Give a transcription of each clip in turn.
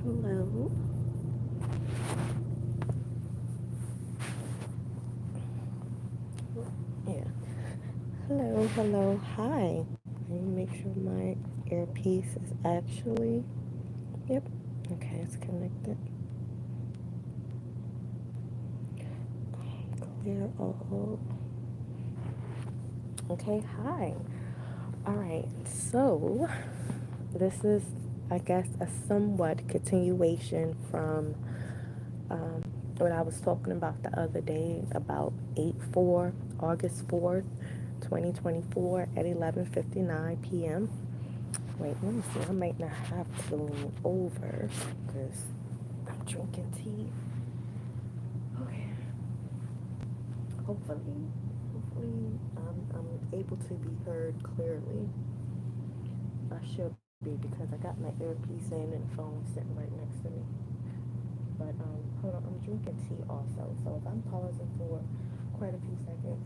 Hello. Yeah. Hello, hello, hi. Let me make sure my earpiece is actually. Yep. Okay, it's connected. Clear all. Okay, hi. All right, so this is, I guess, a somewhat continuation from what I was talking about the other day about 8/4, August 4th, 2024 at 11:59 p.m. Wait, let me see. I might not have to lean over because I'm drinking tea. Okay. Hopefully, I'm able to be heard clearly. I should be because I got my earpiece in and the phone sitting right next to me. But hold on, I'm drinking tea also. So if I'm pausing for quite a few seconds,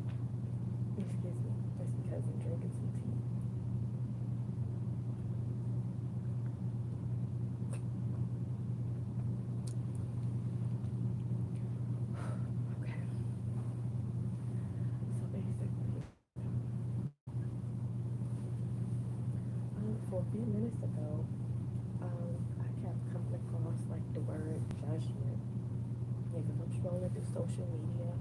excuse me, it's because I'm drinking some tea. Okay. So basically, for a few minutes ago, I kept coming across like the word judgment. Like if I'm scrolling through social media,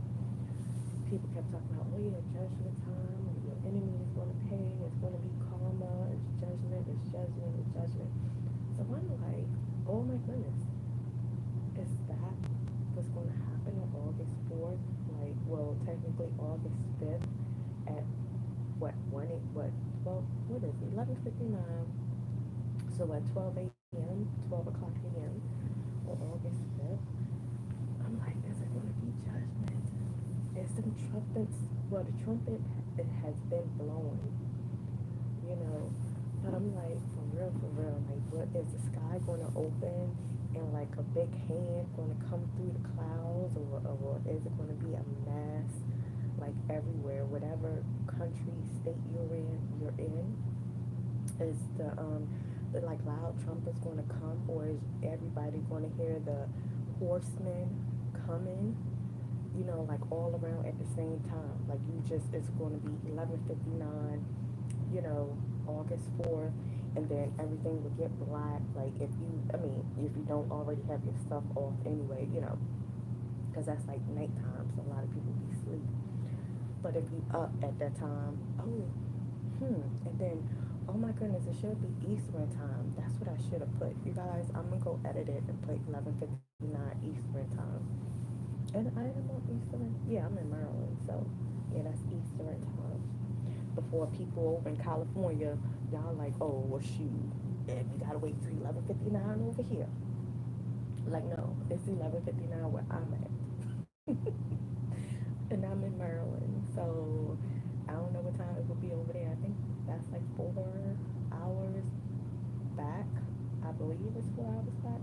people kept talking about, oh yeah, judgment time, and your enemy is going to pay, it's going to be karma, it's judgment, it's judgment, it's judgment. So I'm like, oh my goodness, is that what's going to happen on August 4th? Like, well, technically August 5th at what, 1, 8, what, 12, what is it, 11:59. So at 12 a.m., 12 o'clock a.m. on August 5th, I'm like, is it going to be judgment? Is some trumpets, well, the trumpet, it has been blown, you know, but I'm like, for real, like, what, is the sky going to open and like a big hand going to come through the clouds, or is it going to be a mass, like everywhere, whatever country, state you're in, is the like loud trumpets going to come, or is everybody going to hear the horsemen coming, you know, like all around at the same time? Like you just, it's going to be 11:59, you know, August 4th, and then everything will get black. Like if you, I mean, if you don't already have your stuff off anyway, you know, because that's like nighttime, so a lot of people be asleep. But if you up at that time, oh, and then, oh my goodness, it should be Eastern time. That's what I should have put. You guys, I'm gonna go edit it and put 11:59 Eastern time. And I am on Eastern. Yeah, I'm in Maryland, so yeah, that's Eastern time. Before people over in California, y'all like, oh well, shoot, and we gotta wait till 11:59 over here. Like, no, it's 11:59 where I'm at. And I'm in Maryland, so I don't know what time it will be over there. I think that's like 4 hours back. I believe it's 4 hours back.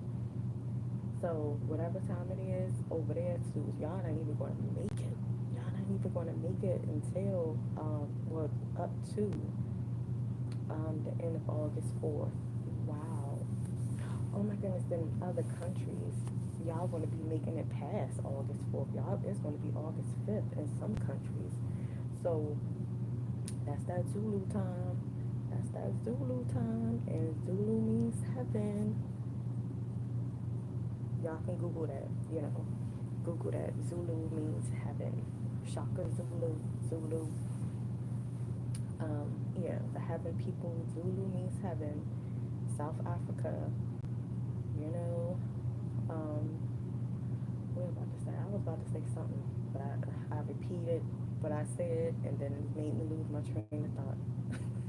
So whatever time it is over there too, y'all not even gonna make it. Y'all not even gonna make it until well, up to the end of August 4th. Wow. Oh my goodness, then other countries, y'all gonna be making it past August 4th. Y'all, it's gonna be August 5th in some countries. So that's that Zulu time. That's that Zulu time. And Zulu means heaven. Y'all can Google that, you know. Google that. Zulu means heaven. Shaka Zulu. Zulu. Yeah, the heaven people. Zulu means heaven. South Africa, you know. Um, what was I about to say? I was about to say something, but I repeated what I said, and then it made me lose my train of thought.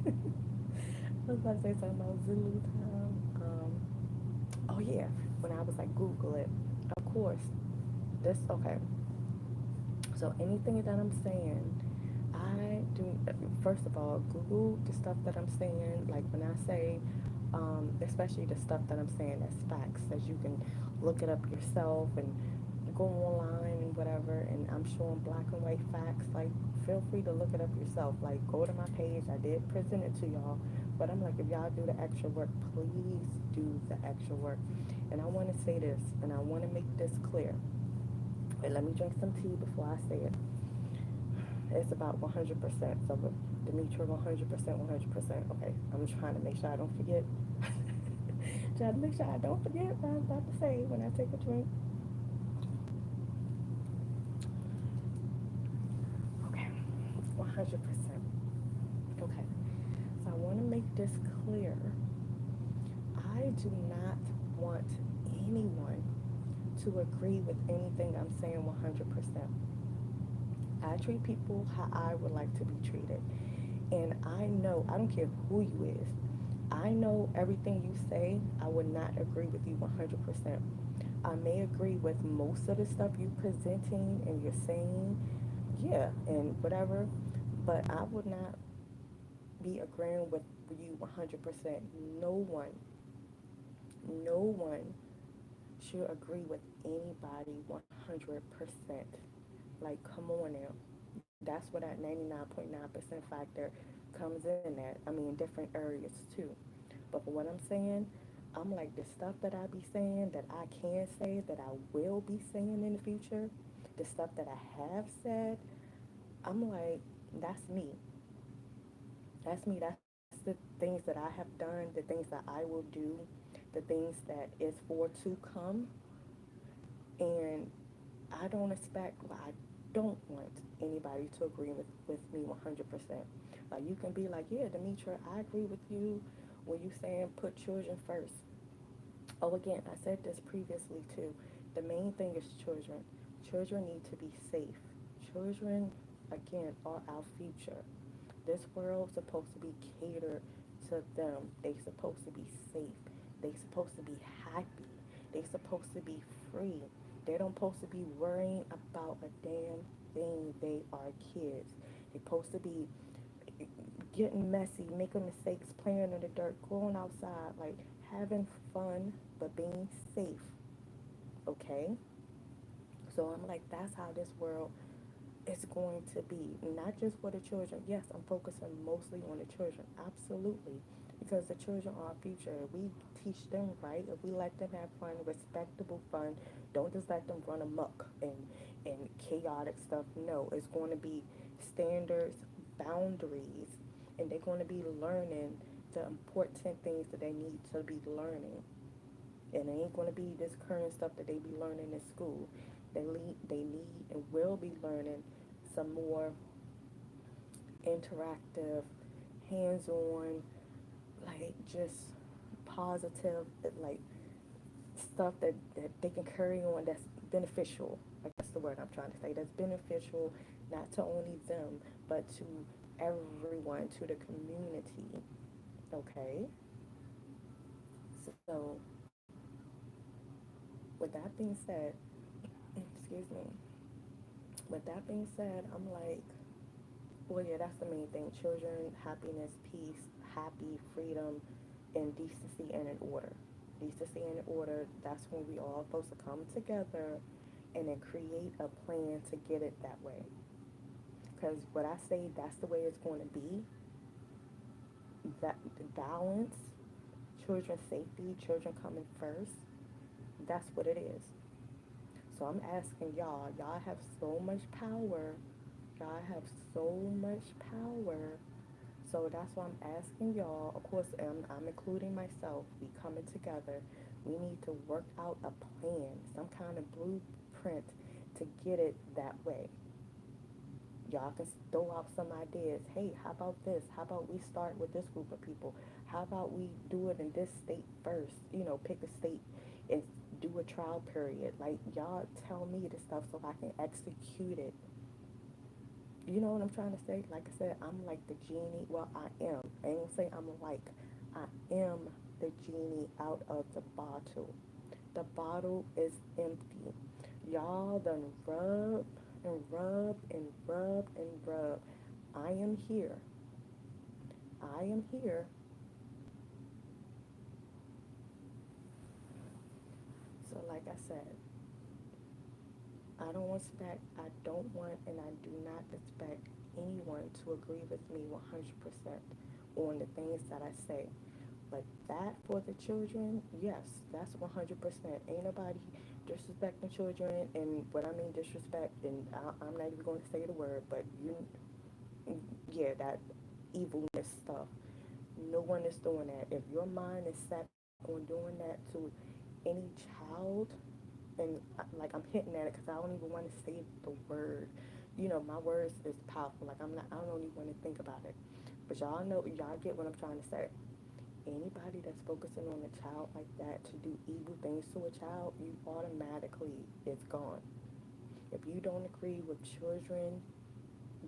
I was about to say something about Zulu time. Oh yeah, when I was like Google it, of course. This okay. So anything that I'm saying, I do. First of all, Google the stuff that I'm saying. Like when I say, especially the stuff that I'm saying that's facts, as you can look it up yourself and go online and whatever, and I'm showing black and white facts, like, feel free to look it up yourself. Like, go to my page. I did present it to y'all, but I'm like, if y'all do the extra work, please do the extra work. And I want to say this, and I want to make this clear. Wait, let me drink some tea before I say it. It's about 100%. So, Demetra, 100%, 100%. Okay, I'm trying to make sure I don't forget. Trying to make sure I don't forget what I'm about to say when I take a drink. Okay, 100%. Okay, so I want to make this clear. I do not want anyone to agree with anything I'm saying 100%. I treat people how I would like to be treated. And I know, I don't care who you is, I know everything you say, I would not agree with you 100%. I may agree with most of the stuff you presenting and you're saying, yeah, and whatever, but I would not be agreeing with you 100%. No one, no one should agree with anybody 100%. Like, come on now. That's where that 99.9% factor comes in at. I mean, different areas too. But for what I'm saying, I'm like, the stuff that I be saying, that I can say, that I will be saying in the future, the stuff that I have said, I'm like, that's me. That's me. That's the things that I have done, the things that I will do, the things that is for to come. And I don't expect, well, I don't want anybody to agree with me 100%. Like, you can be like, yeah, Demetra, I agree with you when you saying put children first. Oh, again, I said this previously too. The main thing is children. Children need to be safe. Children, again, are our future. This world's supposed to be catered to them. They supposed to be safe. They supposed to be happy. They supposed to be free. They don't supposed to be worrying about a damn thing. They are kids. They supposed to be getting messy, making mistakes, playing in the dirt, going outside, like having fun, but being safe. Okay? So I'm like, that's how this world is going to be. Not just for the children. Yes, I'm focusing mostly on the children. Absolutely. Because the children are our future. If we teach them right, if we let them have fun, respectable fun, don't just let them run amok and chaotic stuff. No, it's going to be standards, boundaries, and they're going to be learning the important things that they need to be learning. And it ain't going to be this current stuff that they be learning in school. They need and will be learning some more interactive, hands-on, like, just positive, like, stuff that they can carry on that's beneficial. Like, that's the word I'm trying to say. That's beneficial not to only them, but to everyone, to the community. Okay? So, with that being said, excuse me. With that being said, I'm like, well, yeah, that's the main thing. Children, happiness, peace, happy, freedom, and decency and in order. Decency and in order, that's when we all supposed to come together and then create a plan to get it that way. Because what I say, that's the way it's going to be. That balance, children's safety, children coming first, that's what it is. So I'm asking y'all, y'all have so much power. Y'all have so much power. So that's why I'm asking y'all. Of course, I'm including myself. We coming together. We need to work out a plan, some kind of blueprint to get it that way. Y'all can throw out some ideas. Hey, how about this? How about we start with this group of people? How about we do it in this state first? You know, pick a state and do a trial period. Like, y'all tell me this stuff so I can execute it. You know what I'm trying to say? Like I said, I'm like the genie. Well, I am. I ain't gonna say I'm like. I am the genie out of the bottle. The bottle is empty. Y'all done rub and rub and rub and rub. I am here. I am here. So like I said, I don't want and I do not expect anyone to agree with me 100% on the things that I say. But that for the children, yes, that's 100%. Ain't nobody disrespecting children, and what I mean disrespect, and I'm not even going to say the word, but yeah, that evilness stuff. No one is doing that. If your mind is set on doing that to any child, and like I'm hitting at it because I don't even want to say the word. You know, my words is powerful. Like I'm not. I don't even want to think about it. But y'all know, y'all get what I'm trying to say. Anybody that's focusing on a child like that to do evil things to a child, you automatically it's gone. If you don't agree with children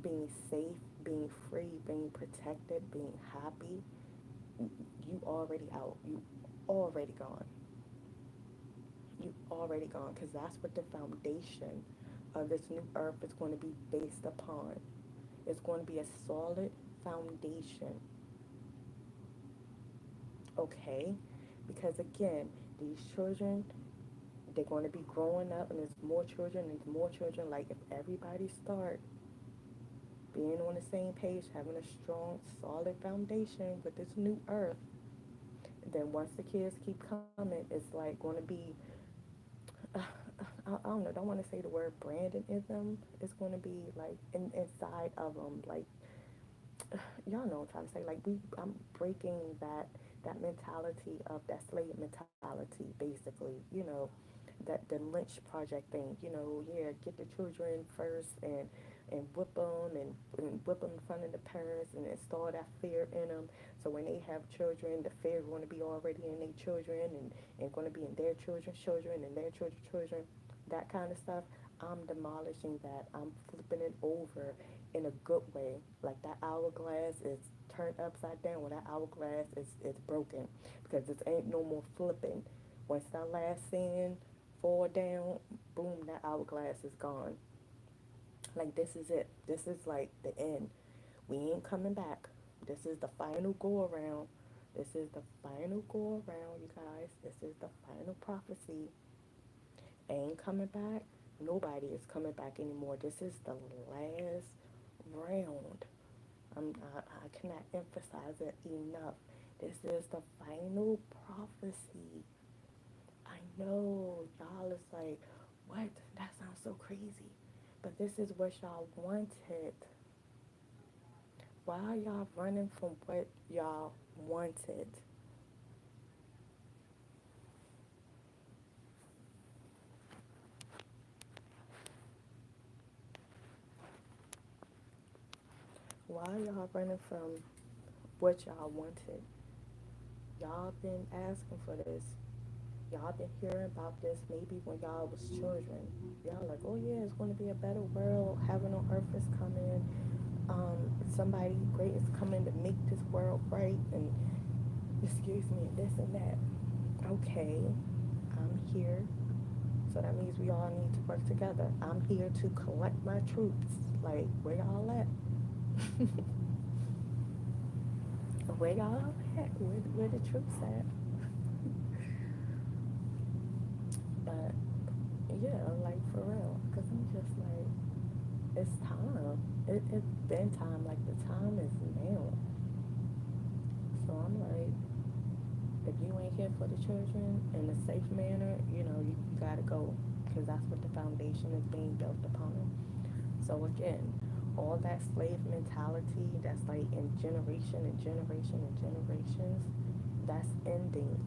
being safe, being free, being protected, being happy, you already out. You already gone. You already gone because that's what the foundation of this new earth is going to be based upon. It's going to be a solid foundation, okay? Because again, these children, they're going to be growing up, and there's more children and more children. Like if everybody start being on the same page, having a strong, solid foundation with this new earth, then once the kids keep coming, it's like going to be I don't know. Don't want to say the word Brandonism. It's going to be like inside of them. Like y'all know what I'm trying to say. Like I'm breaking that mentality of that slave mentality, basically. You know, that the Lynch project thing. You know, yeah, get the children first and whip them and whip them in front of the parents and install that fear in them. So when they have children, the fear is going to be already in their children and going to be in their children's children and their children's children. That kind of stuff. I'm demolishing that. I'm flipping it over in a good way. Like that hourglass is turned upside down. When that hourglass is broken because this ain't no more flipping. Once that last sand fall down, boom, that hourglass is gone. Like this is it. This is like the end. We ain't coming back. This is the final go around. This is the final go around, you guys. This is the final prophecy. Ain't coming back. Nobody is coming back anymore. This is the last round. I cannot emphasize it enough. This is the final prophecy. I know y'all is like, what? That sounds so crazy. But this is what y'all wanted. Why are y'all running from what y'all wanted? Why are y'all running from what y'all wanted? Y'all been asking for this. Y'all been hearing about this maybe when y'all was children. Y'all like, oh yeah, it's going to be a better world. Heaven on earth is coming. Somebody great is coming to make this world right. And excuse me, this and that. Okay, I'm here. So that means we all need to work together. I'm here to collect my troops. Like, where y'all at? Where y'all at? Where the troops at? But yeah, like for real. Because I'm just like, it's time. It's been time. Like, the time is now. So I'm like, if you ain't here for the children in a safe manner, you gotta go. Because that's what the foundation is being built upon. So again, all that slave mentality that's like in generation and generation and generations, that's ending.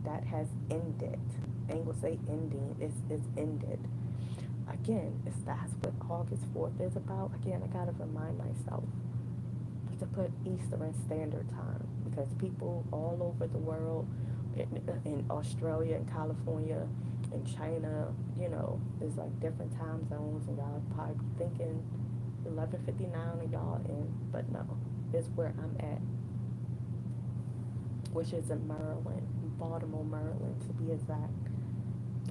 That has ended. I ain't gonna say ending. It's ended. Again, that's what August 4th is about. Again, I gotta remind myself to put Eastern Standard Time because people all over the world, in Australia and California and China, there's like different time zones, and y'all probably thinking 11:59 and y'all in, but no, it's where I'm at, which is in Maryland, Baltimore, Maryland to be exact.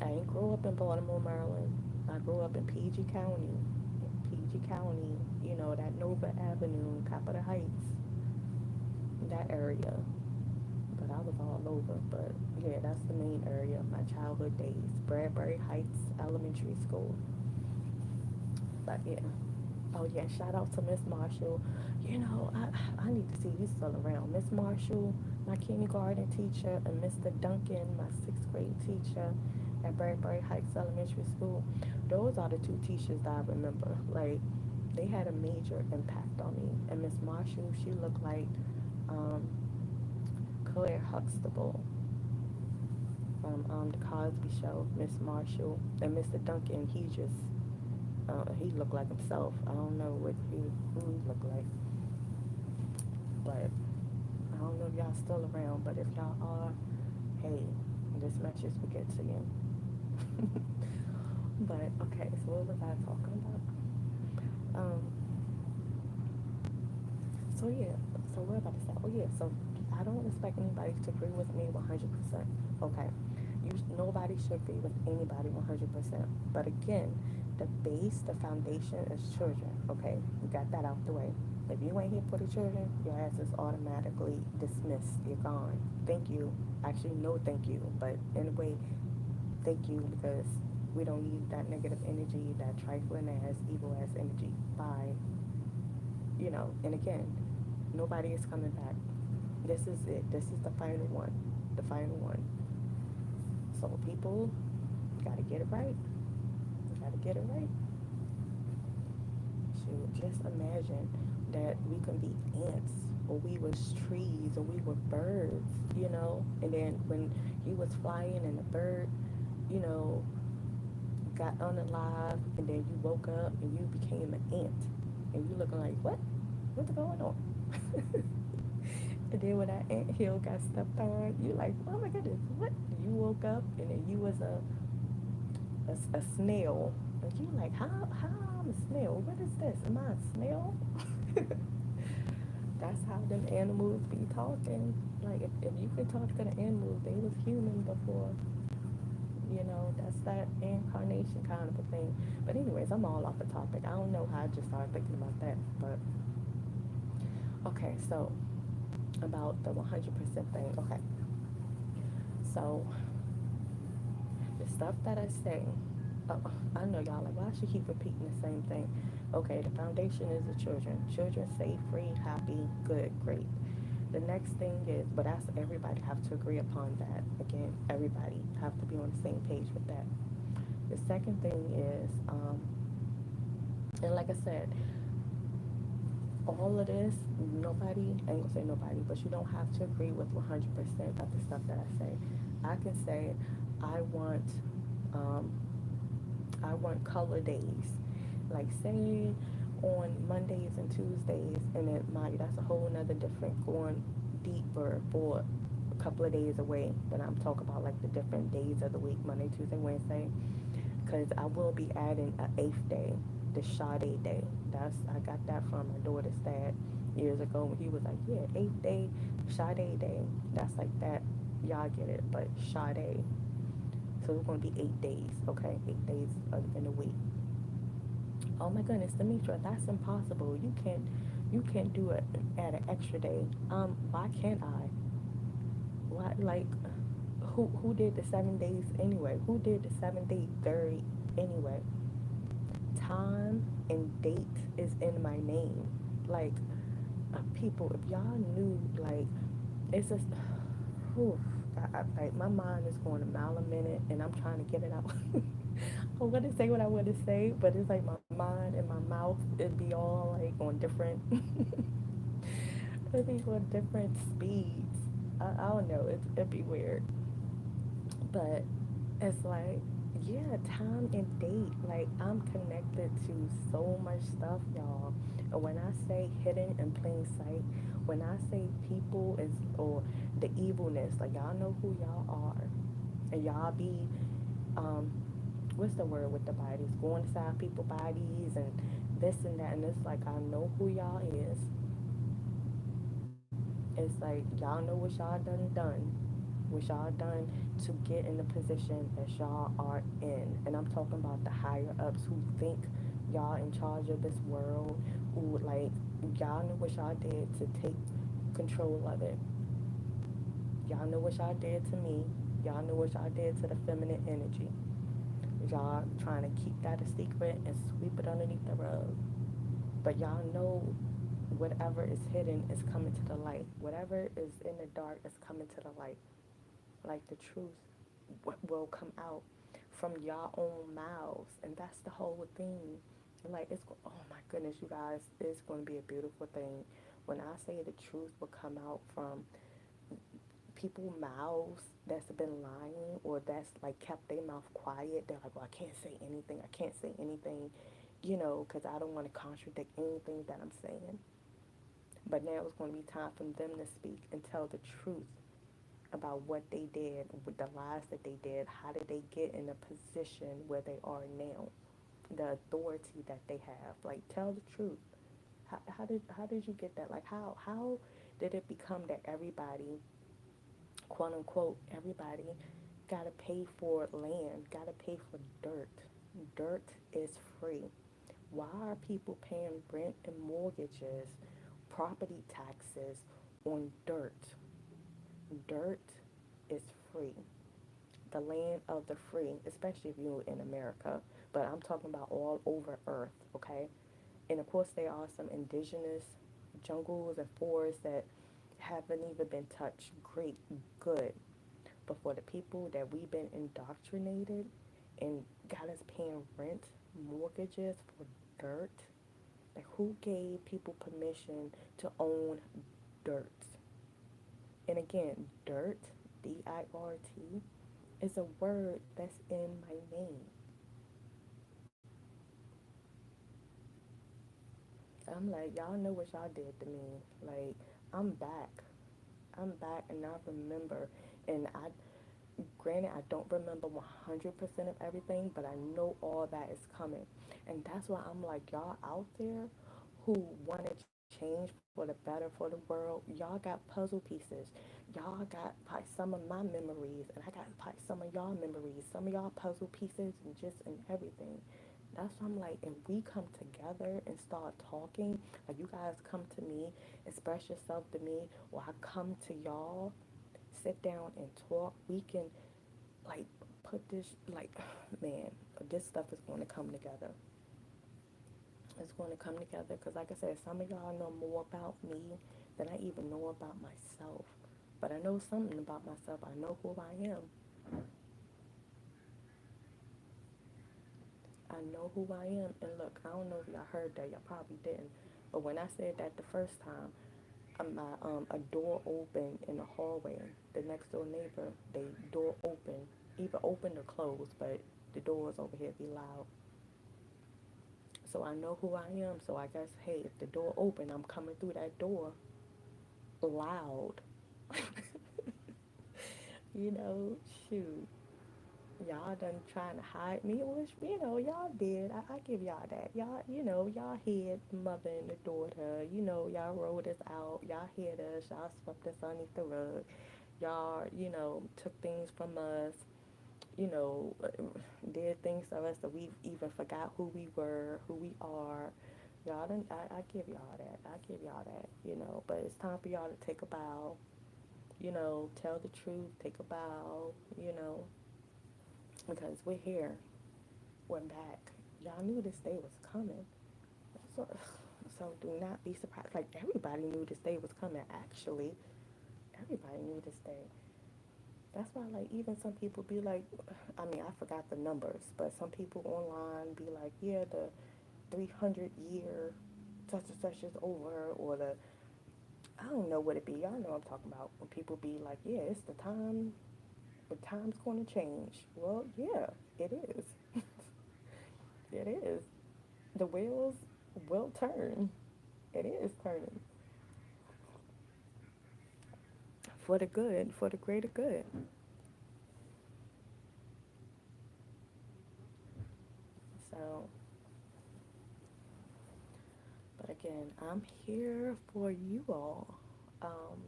I ain't grew up in Baltimore, Maryland. I grew up in PG County. PG County, that Nova Avenue, Capitol Heights, that area. But I was all over. But yeah, that's the main area of my childhood days. Bradbury Heights Elementary School. But yeah. Oh yeah, shout out to Miss Marshall. I need to see if he's still around. Miss Marshall, my kindergarten teacher, and Mr. Duncan, my sixth grade teacher at Bradbury Heights Elementary School. Those are the two teachers that I remember. Like, they had a major impact on me. And Miss Marshall, she looked like um, Claire Huxtable from the Cosby Show. Miss Marshall and Mr. Duncan, he looked like himself. I don't know who he looked like, but I don't know if y'all still around. But if y'all are, hey, this message will get to you. But okay, so what was I talking about? Um, so yeah, so what about this? Oh yeah, so I don't expect anybody to agree with me 100%. Okay, nobody should agree with anybody 100%. But again, the base, the foundation is children. Okay, you got that out the way. If you ain't here for the children, your ass is automatically dismissed. You're gone. Thank you. Actually, no, thank you. But in a way, thank you, because we don't need that negative energy, that trifling ass, evil ass energy. Bye. And again, nobody is coming back. This is it. This is the final one. The final one. So people gotta get it right. Gotta get it right. Shoot, just imagine that we can be ants, or we was trees, or we were birds. And then when you was flying and the bird, you know, got unalive, and then you woke up and you became an ant, and you looking like, what? What's going on? And then when that ant hill got stepped on, you like, oh my goodness, what? You woke up and then you was a snail. And you like, how I'm a snail? What is this? Am I a snail? That's how them animals be talking. Like, if you could talk to the animals, they was human before. That's that incarnation kind of a thing. But anyways, I'm all off the topic. I don't know how I just started thinking about that. But okay, so about the 100% thing. Okay, so the stuff that I say, uh, I know y'all like, well, I should keep repeating the same thing. Okay, the foundation is the children. Children safe, free, happy, good, great. The next thing is, but that's everybody have to agree upon that. Again, everybody have to be on the same page with that. The second thing is, and like I said, all of this, nobody, I ain't gonna say nobody, but you don't have to agree with 100% of the stuff that I say. I can say, I want, um, I want color days. Like, say on Mondays and Tuesdays, and then that's a whole nother different, going deeper for a couple of days away. But I'm talking about like the different days of the week, Monday, Tuesday, Wednesday. Because I will be adding an eighth day, the Sade day. I got that from my daughter's dad years ago when he was like, yeah, eighth day, Sade day. That's like that. Y'all get it, but Sade. So it's going to be 8 days, okay? 8 days in a week. Oh my goodness, Demetra, that's impossible. You can't do it, add an extra day. Why can't I? Why, like, who did the 7 days anyway? Who did the 7 day third anyway? Time and date is in my name. Like, people, if y'all knew, like, it's just, whew, like, my mind is going a mile a minute, and I'm trying to get it out. I want to say what I want to say, but it's like my mind and my mouth, it'd be all like on different, it'd be on different speeds. I don't know, it'd be weird. But it's like, yeah, time and date. Like, I'm connected to so much stuff, y'all. And when I say hidden in plain sight, when I say people is, or the evilness, like, y'all know who y'all are. And y'all be, um, what's the word with the bodies? Going inside people's bodies and this and that. And it's like, I know who y'all is. It's like, y'all know what y'all done. What y'all done to get in the position that y'all are in. And I'm talking about the higher ups who think y'all in charge of this world, who, like, y'all know what y'all did to take control of it. Y'all know what y'all did to me. Y'all know what y'all did to the feminine energy. Y'all trying to keep that a secret and sweep it underneath the rug. But y'all know whatever is hidden is coming to the light. Whatever is in the dark is coming to the light. Like the truth will come out from your own mouths, and that's the whole thing. Like it's oh my goodness, you guys, it's going to be a beautiful thing when I say the truth will come out from people mouths that's been lying or that's like kept their mouth quiet. They're like, well, I can't say anything, I can't say anything, you know, because I don't want to contradict anything that I'm saying. But now it's going to be time for them to speak and tell the truth about what they did, with the lies that they did. How did they get in a position where they are now? The authority that they have. Like, tell the truth. How did you get that? Like, how did it become that everybody, quote unquote, everybody, gotta pay for land, gotta pay for dirt? Dirt is free. Why are people paying rent and mortgages, property taxes on dirt? Dirt is free. The land of the free, especially if you're in America, but I'm talking about all over Earth, okay? And of course, there are some indigenous jungles and forests that haven't even been touched. Great, good. But for the people that we've been indoctrinated and got us paying rent, mortgages for dirt, like who gave people permission to own dirt? And again, dirt, DIRT, is a word that's in my name. I'm like, y'all know what y'all did to me. Like, I'm back. I'm back and I remember. And granted, I don't remember 100% of everything, but I know all that is coming. And that's why I'm like, y'all out there who want to change for the better for the world, y'all got puzzle pieces. Y'all got probably some of my memories, and I got probably some of y'all memories, some of y'all puzzle pieces, and just and everything. That's why I'm like, if we come together and start talking, like you guys come to me, express yourself to me, or I come to y'all, sit down and talk, we can like put this like man, this stuff is going to come together. It's going to come together because, like I said, some of y'all know more about me than I even know about myself. But I know something about myself. I know who I am. I know who I am. And look, I don't know if y'all heard that. Y'all probably didn't. But when I said that the first time, a door opened in the hallway. The next door neighbor, they door open, either open or closed, but the doors over here be loud. So I know who I am. So I guess, hey, if the door open, I'm coming through that door loud. You know, shoot. Y'all done trying to hide me, which, y'all did. I give y'all that. Y'all, y'all hid the mother and the daughter. Y'all rolled us out. Y'all hid us. Y'all swept us underneath the rug. Y'all, took things from us. You know, did things to us that we even forgot who we were, who we are. Y'all done, I give y'all that. I give y'all that, But it's time for y'all to take a bow. Tell the truth, take a bow, because we're here. We're back. Y'all knew this day was coming. So, so do not be surprised. Like, everybody knew this day was coming, actually. Everybody knew this day. That's why, like, even some people be like, I mean, I forgot the numbers, but some people online be like, yeah, the 300-year such and such is over, or I don't know what it be. Y'all know what I'm talking about. When people be like, yeah, it's the time's going to change. Well, yeah, it is. It is. The wheels will turn. It is turning for the good, for the greater good. So, but again, I'm here for you all. Um,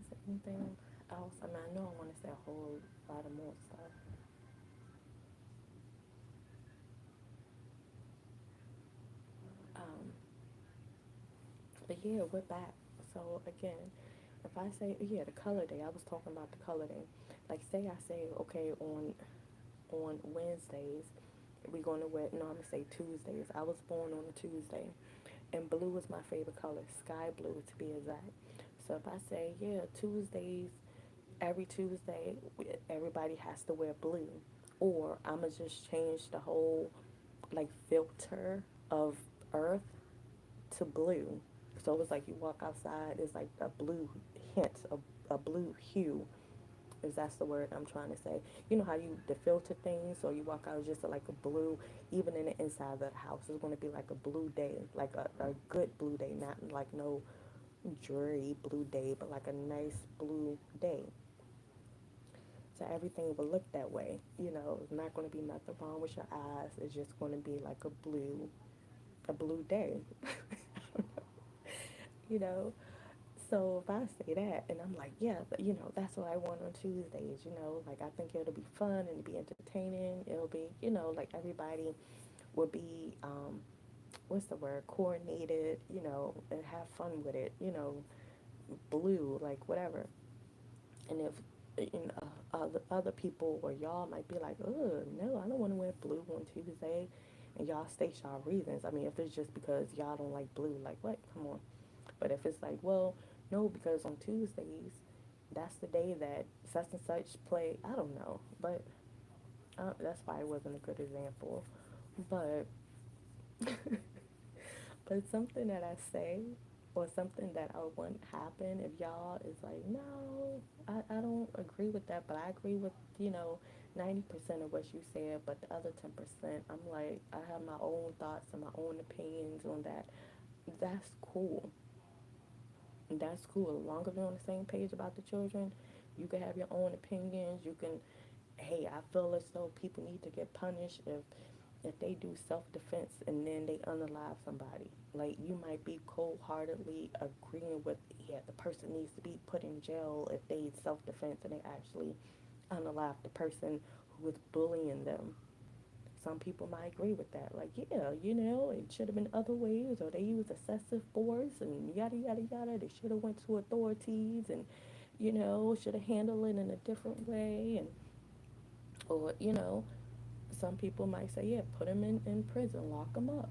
is there anything else? I mean, I know I want to say a whole lot of more stuff. Um, but yeah, we're back. So again, If I say, yeah, the color day, I was talking about the color day. Like, say I say, okay, on Wednesdays, we're going to wear, no, I'm going to say Tuesdays. I was born on a Tuesday, and blue is my favorite color, sky blue to be exact. So if I say, yeah, Tuesdays, every Tuesday, everybody has to wear blue. Or I'm going to just change the whole, like, filter of earth to blue. So it's like you walk outside, it's like a blue hint, a blue hue, if that's the word I'm trying to say. You know how you the filter things, so you walk out just like a blue, even in the inside of the house, it's going to be like a blue day, like a good blue day, not like no dreary blue day, but like a nice blue day. So everything will look that way. You know, it's not going to be nothing wrong with your eyes. It's just going to be like a blue day. You know, so if I say that and I'm like, yeah, you know, that's what I want on Tuesdays, you know, like I think it'll be fun and it'll be entertaining. It'll be, you know, like everybody will be, what's the word, coordinated, you know, and have fun with it, you know, blue, like whatever. And if, you know, other people or y'all might be like, oh, no, I don't want to wear blue on Tuesday. And y'all state y'all reasons. I mean, if it's just because y'all don't like blue, like what? Come on. But if it's like, well, no, because on Tuesdays, that's the day that such and such play. I don't know, but that's why it wasn't a good example. But but something that I say or something that I want happen if y'all is like, no, I don't agree with that, but I agree with, you know, 90% of what you said, but the other 10%, I'm like, I have my own thoughts and my own opinions on that. That's cool. That's cool. As long as we're on the same page about the children, you can have your own opinions. You can, hey, I feel as though people need to get punished if they do self defense and then they unalive somebody. Like you might be cold heartedly agreeing with, yeah, the person needs to be put in jail if they self defense and they actually unalive the person who was bullying them. Some people might agree with that. Like, yeah, you know, it should have been other ways, or they used excessive force and yada yada yada. They should have went to authorities and, you know, should have handled it in a different way. And or you know, some people might say, yeah, put them in prison, lock them up.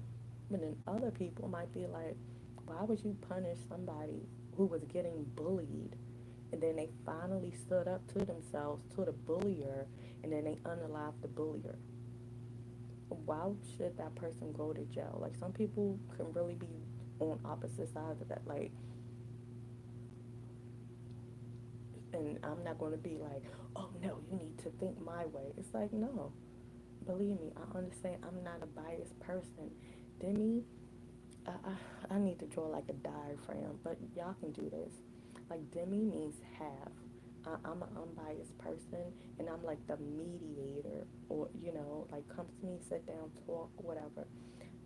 But then other people might be like, why would you punish somebody who was getting bullied? And then they finally stood up to themselves, to the bullier, and then they unalived the bullier. Why should that person go to jail? Like some people can really be on opposite sides of that. Like, and I'm not going to be like, oh no, you need to think my way. It's like no, believe me, I understand. I'm not a biased person. Demi, I need to draw like a diagram, but y'all can do this. Like Demi means half. I'm an unbiased person, and I'm like the mediator, or you know, like come to me, sit down, talk, whatever.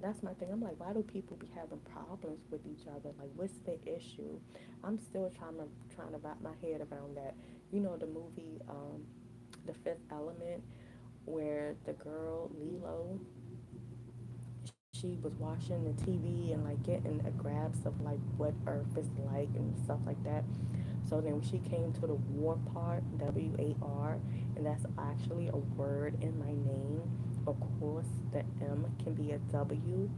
That's my thing. I'm like, why do people be having problems with each other? Like, what's the issue? I'm still trying to wrap my head around that. You know, the movie, The Fifth Element, where the girl Lilo, she was watching the TV and like getting a grasp of like what Earth is like and stuff like that. So then she came to the war part, WAR, and that's actually a word in my name. Of course, the M can be a W.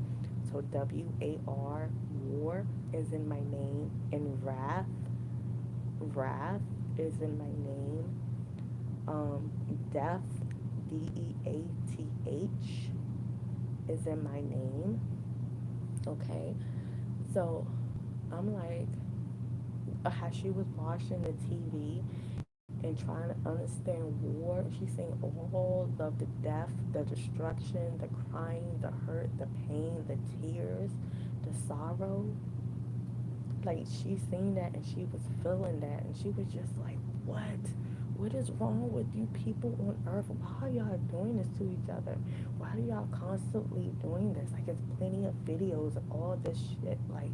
So WAR, war is in my name, and wrath is in my name. Death, DEATH is in my name. Okay, so I'm like, how she was watching the TV and trying to understand war. She's seeing all of the death, the destruction, the crying, the hurt, the pain, the tears, the sorrow. Like she's seen that and she was feeling that and she was just like, what? What is wrong with you people on earth? Why are y'all doing this to each other? Why are y'all constantly doing this? Like, there's plenty of videos of all this shit. Like,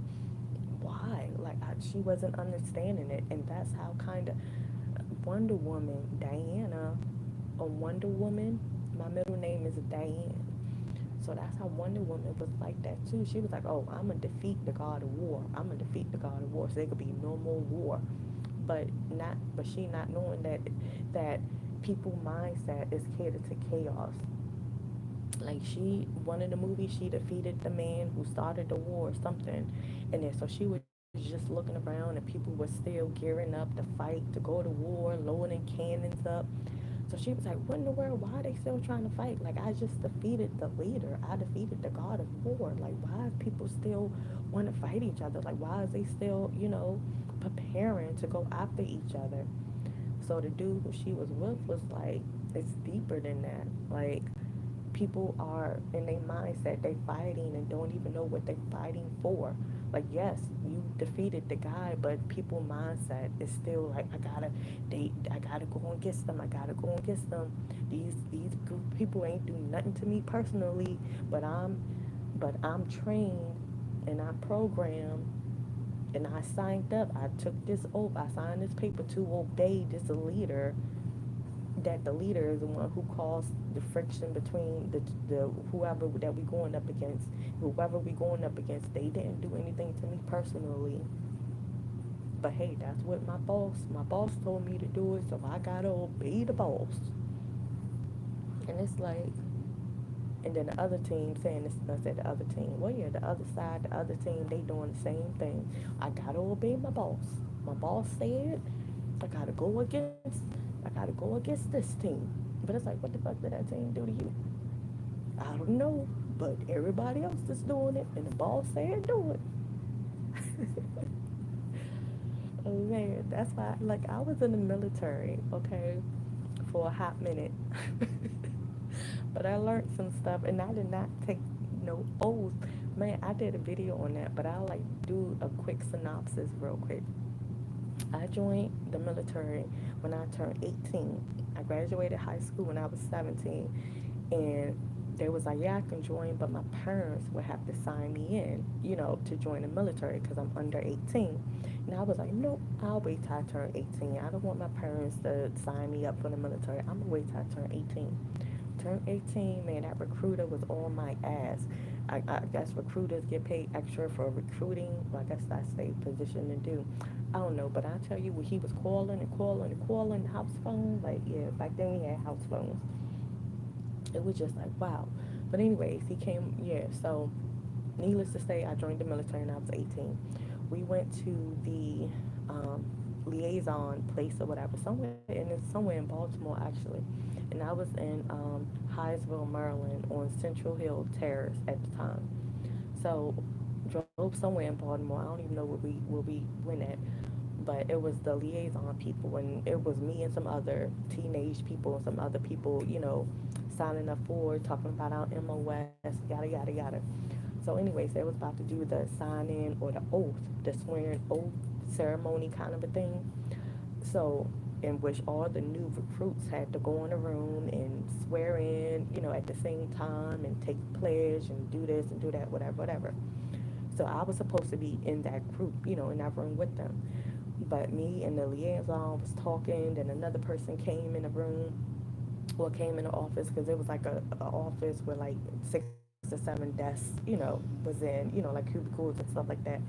why? Like, she wasn't understanding it. And that's how kind of Wonder Woman, Diana, a Wonder Woman, my middle name is Diane. So that's how Wonder Woman was like that too. She was like, oh, I'm going to defeat the God of War. I'm going to defeat the God of War so there could be no more war. but she not knowing that people mindset is catered to chaos. Like she, one of the movies, she defeated the man who started the war or something, and then so she was just looking around and people were still gearing up to fight, to go to war, loading cannons up. So she was like, what in the world, why are they still trying to fight? Like, I just defeated the leader, I defeated the god of war. Like, why is people still want to fight each other? Like, why is they still, preparing to go after each other? So the dude who she was with was like, it's deeper than that. Like, people are in their mindset, they fighting and don't even know what they're fighting for. Like, yes, you defeated the guy, but people mindset is still like, I gotta go against them, I gotta go against them. These group of people ain't do nothing to me personally, but I'm trained and I programmed and I signed up. I took this oath. I signed this paper to obey this leader, that the leader is the one who caused the friction between the whoever that we going up against. Whoever we going up against, they didn't do anything to me personally. But hey, that's what my boss told me to do it, so I gotta obey the boss. And it's like, and then the other team saying this, I said the other team. Well, yeah, the other side, the other team, they doing the same thing. I gotta obey my boss. My boss said I gotta go against. I gotta go against this team. But it's like, what the fuck did that team do to you? I don't know, but everybody else is doing it, and the boss said do it. Oh man, that's why. Like, I was in the military, okay, for a hot minute. But I learned some stuff, and I did not take no oath. Man, I did a video on that, but I'll like do a quick synopsis real quick. I joined the military when I turned 18. I graduated high school when I was 17, and they was like, yeah, I can join, but my parents would have to sign me in, to join the military because I'm under 18. And I was like, nope, I'll wait till I turn 18. I don't want my parents to sign me up for the military. I'm gonna wait till I turn 18. Turned 18, man, that recruiter was on my ass. I guess recruiters get paid extra for recruiting. Well, I guess that's a position to do. I don't know, but I tell you, when he was calling and calling and calling house phone, like, yeah, back then we had house phones. It was just like, wow. But anyways, he came, yeah, so needless to say, I joined the military when I was 18. We went to the liaison place or whatever, somewhere, and it's somewhere in Baltimore actually. And I was in Hyattsville, Maryland, on Central Hill Terrace at the time. So drove somewhere in Baltimore. I don't even know where we went at, but it was the liaison people, and it was me and some other teenage people and some other people, signing up for talking about our MOS, yada yada yada. So, anyways, they was about to do the sign in or the oath, the swearing oath ceremony kind of a thing. So, in which all the new recruits had to go in a room and swear in, at the same time and take the pledge and do this and do that, whatever, whatever. So I was supposed to be in that group, in that room with them. But me and the liaison was talking, then another person came in the room, or came in the office, because it was like a office with like 6 or 7 desks, was in, like cubicles and stuff like that.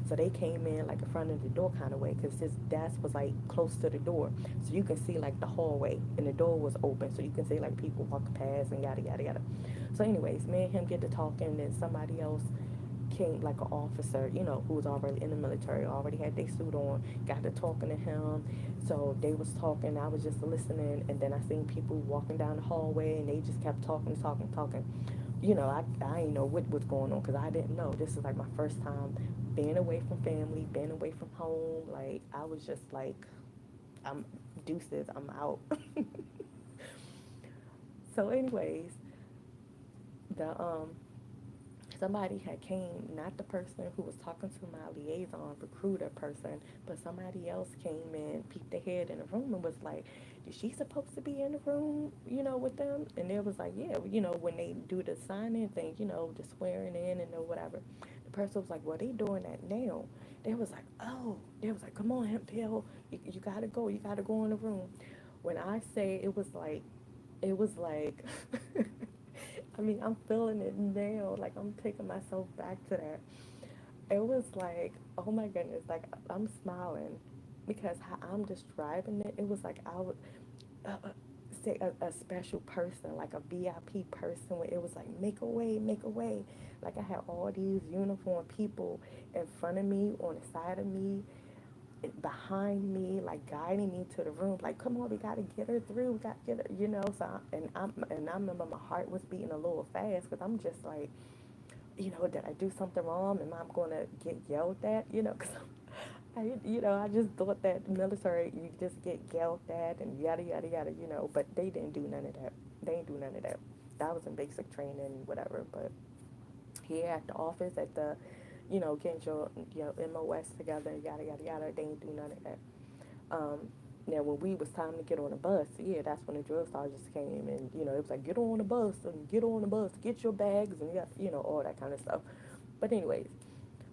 So they came in like in front of the door kind of way, because his desk was like close to the door, so you can see like the hallway, and the door was open, so you can see like people walking past and yada yada yada. So, anyways, me and him get to talking, and somebody else came, like an officer, who was already in the military, already had their suit on, got to talking to him. So they was talking, I was just listening, and then I seen people walking down the hallway, and they just kept talking, talking, talking. I didn't know what was going on, because I didn't know. This is like my first time being away from family, being away from home. Like, I was just like, I'm deuces, I'm out. So, anyways, the somebody had came, not the person who was talking to my liaison recruiter person, but somebody else came in, peeped their head in the room, and was like, is she supposed to be in the room, with them? And it was like, yeah, when they do the sign-in thing, the swearing in and whatever. The person was like, well, they doing that now. They was like, oh, they was like, come on, Bill, you gotta go in the room. When I say it was like I mean, I'm feeling it now. Like, I'm taking myself back to that. It was like, oh my goodness, like, I'm smiling. because how I'm describing it, it was like I would say a special person, like a VIP person, where it was like, make a way, make a way. Like I had all these uniformed people in front of me, on the side of me, behind me, like guiding me to the room. Like, come on, we gotta get her through. We gotta get her, you know. So, I remember my heart was beating a little fast because I'm just like, you know, did I do something wrong? Am I gonna get yelled at? You know, because I just thought that military, you just get yelled at and yada yada yada, you know. But they didn't do none of that. They didn't do none of that. That was in basic training, whatever. But here at the office, at the, getting your MOS together, yada yada yada, they didn't do none of that. Um, Now, when we was time to get on the bus, yeah, that's when the drill sergeants came, and it was like, get on the bus and get on the bus, get your bags, and all that kind of stuff. But anyways,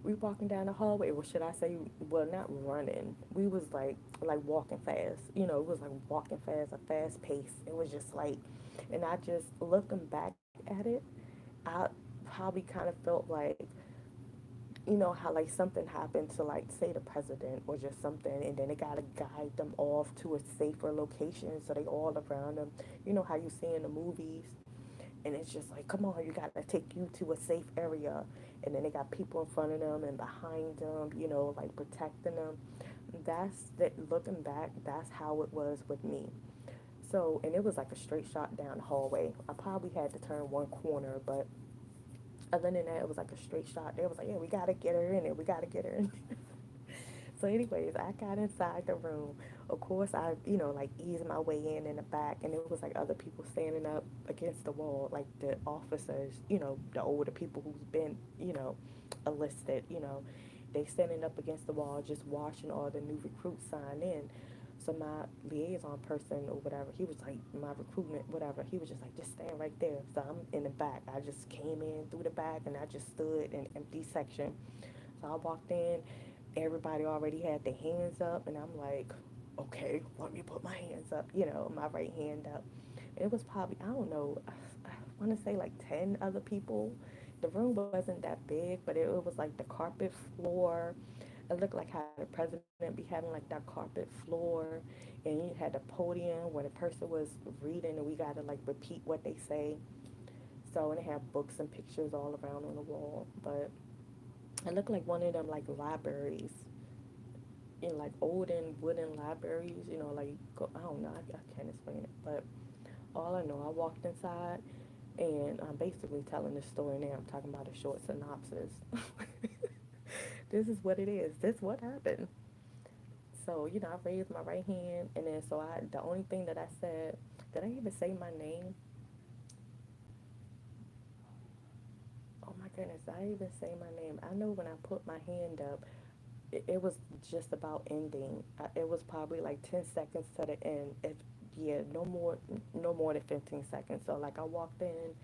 we walking down the hallway. Well, should I say, well, not running. We was like walking fast. It was like walking fast, a fast pace. It was just like, and I just looking back at it, I probably kind of felt like, how like something happened to, like, say, the president or just something, and then they gotta guide them off to a safer location, so they all around them. You know how you see in the movies, and it's just like, come on, you gotta take you to a safe area, and then they got people in front of them and behind them, like protecting them. That's that. Looking back, that's how it was with me. So, and it was like a straight shot down the hallway. I probably had to turn one corner, but other than that, it was like a straight shot. They was like, yeah, we gotta get her in there. We gotta get her in there. So, anyways, I got inside the room. Of course, I, like, eased my way in the back, and it was like other people standing up against the wall, like the officers, the older people who's been, enlisted, they standing up against the wall, just watching all the new recruits sign in. So my liaison person or whatever, he was like, my recruitment, whatever, he was just like, just stand right there. So I'm in the back. I just came in through the back, and I just stood in an empty section. So I walked in, everybody already had their hands up, and I'm like, okay, let me put my hands up, my right hand up. It was probably, I don't know, I want to say like 10 other people. The room wasn't that big, but it was like the carpet floor. It looked like how the president be having like that carpet floor, and you had the podium where the person was reading, and we got to like repeat what they say. So, and they have books and pictures all around on the wall, but it looked like one of them like libraries, like olden wooden libraries. Like, I don't know, I can't explain it, but all I know, I walked inside, and I'm basically telling this story now. I'm talking about a short synopsis. This is what it is. This is what happened. So, I raised my right hand, and then so the only thing that I said, did I even say my name? Oh my goodness, did I even say my name? I know when I put my hand up, it was just about ending. It was probably like 10 seconds to the end. If Yeah, no more than 15 seconds. So, like, I walked in,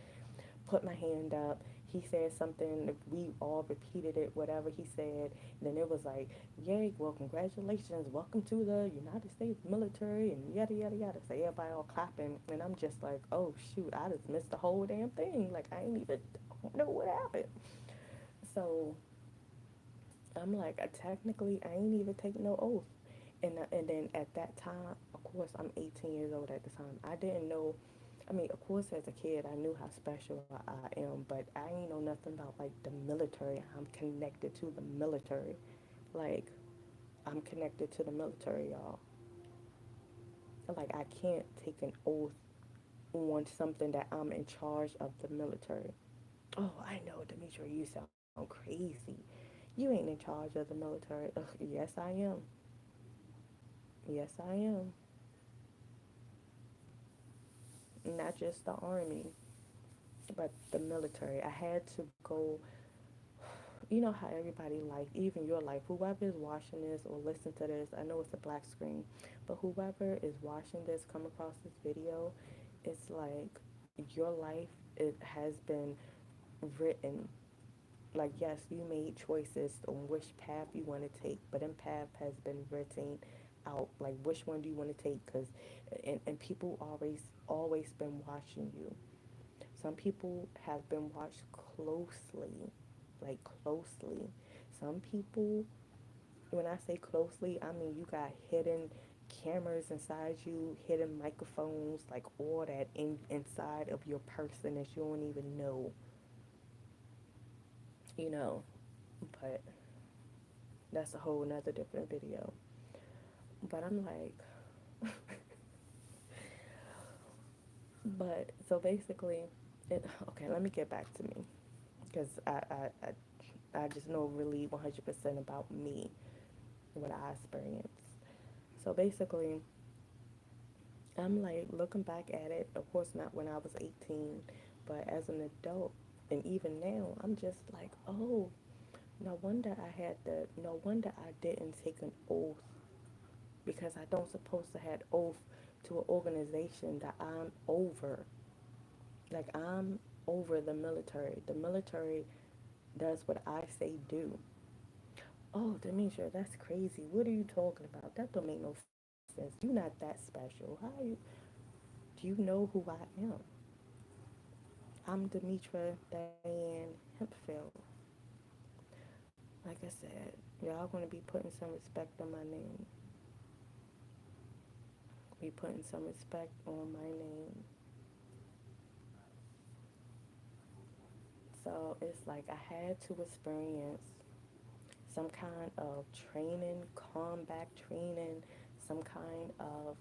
put my hand up. He said something. We all repeated it, whatever he said. And then it was like, yay, well, congratulations. Welcome to the United States military, and yada, yada, yada. So everybody all clapping. And I'm just like, oh, shoot, I just missed the whole damn thing. Like, I ain't even know what happened. So I'm like, technically, I ain't even take no oath. And then at that time, of course, I'm 18 years old at the time. I didn't know. I mean, of course, as a kid, I knew how special I am, but I ain't know nothing about like the military. I'm connected to the military. Like, I'm connected to the military, y'all. Like, I can't take an oath on something that I'm in charge of the military. Oh, I know, Demetri, you sound crazy. You ain't in charge of the military. Ugh, yes, I am. Yes, I am. Not just the army, but the military. I had to go. You know how everybody life, even your life, whoever is watching this or listen to this, I know it's a black screen, but whoever is watching this, come across this video, it's like your life, it has been written. Like, yes, you made choices on which path you want to take, but then path has been written out. Like, which one do you want to take? Because, and people always been watching you. Some people have been watched closely, like closely. Some people when I say closely, I mean you got hidden cameras inside you, hidden microphones, like all that inside of your person that you don't even know, you know. But that's a whole nother different video. But I'm like, but so basically, okay, let me get back to me because I just know really 100% about me, what I experienced. So basically, I'm like looking back at it, of course, not when I was 18, but as an adult, and even now, I'm just like, oh, no wonder I didn't take an oath because I don't supposed to have oath to an organization that I'm over. Like, I'm over the military. The military does what I say do. Oh, Demetria, that's crazy. What are you talking about? That don't make no sense. You not that special. Do you know who I am? I'm Demetra Diane Hempfield. Like I said, y'all gonna be putting some respect on my name. Be putting some respect on my name. So it's like I had to experience some kind of training, combat training, some kind of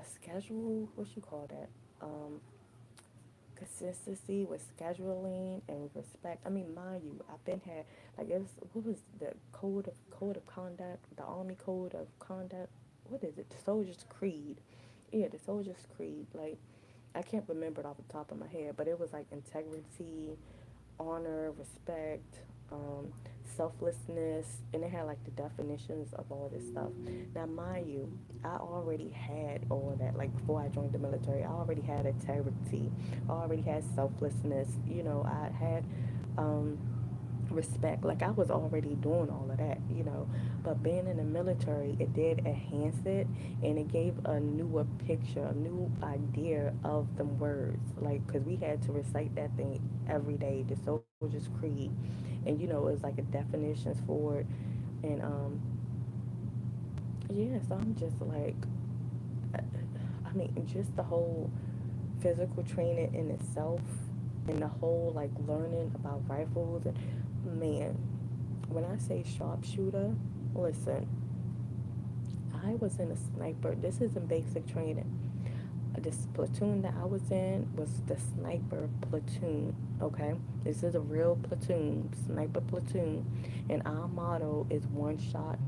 a schedule. What you call that? Um, Consistency with scheduling and respect. I mean, mind you, I've been had like it was what was the code of conduct, the Army code of conduct. What is it? The Soldier's Creed. Yeah, the Soldier's Creed. Like I can't remember it off the top of my head, but it was like integrity, honor, respect, um, selflessness, and it had like the definitions of all this stuff. Now, mind you, I already had all that. Like before I joined the military, I already had integrity, I already had selflessness. You know, I had um, respect. Like I was already doing all of that, you know. But being in the military, it did enhance it, and it gave a newer picture, a new idea of them words. Like, cause we had to recite that thing every day, the Soldier's Creed, and you know, it was like a definitions for it, and yeah. So I'm just like, I mean, just the whole physical training in itself, and the whole like learning about rifles and man, when I say sharpshooter, listen, I was in a sniper. This isn't basic training. This platoon that I was in was the sniper platoon. Okay, this is a real platoon, sniper platoon, and our motto is one shot,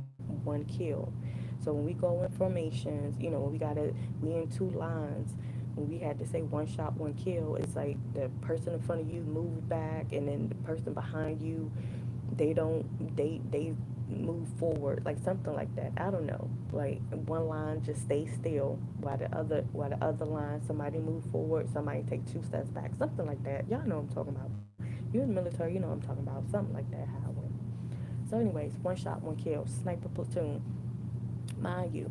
one kill. So when we go in formations, you know, we in two lines. When we had to say one shot, one kill, it's like the person in front of you move back, and then the person behind you they don't they move forward, like something like that. I don't know, like one line just stay still while the other line somebody move forward, somebody take two steps back, something like that. Y'all know what I'm talking about. You're in the military, you know what I'm talking about, something like that, how it went. So anyways, one shot, one kill, sniper platoon. Mind you,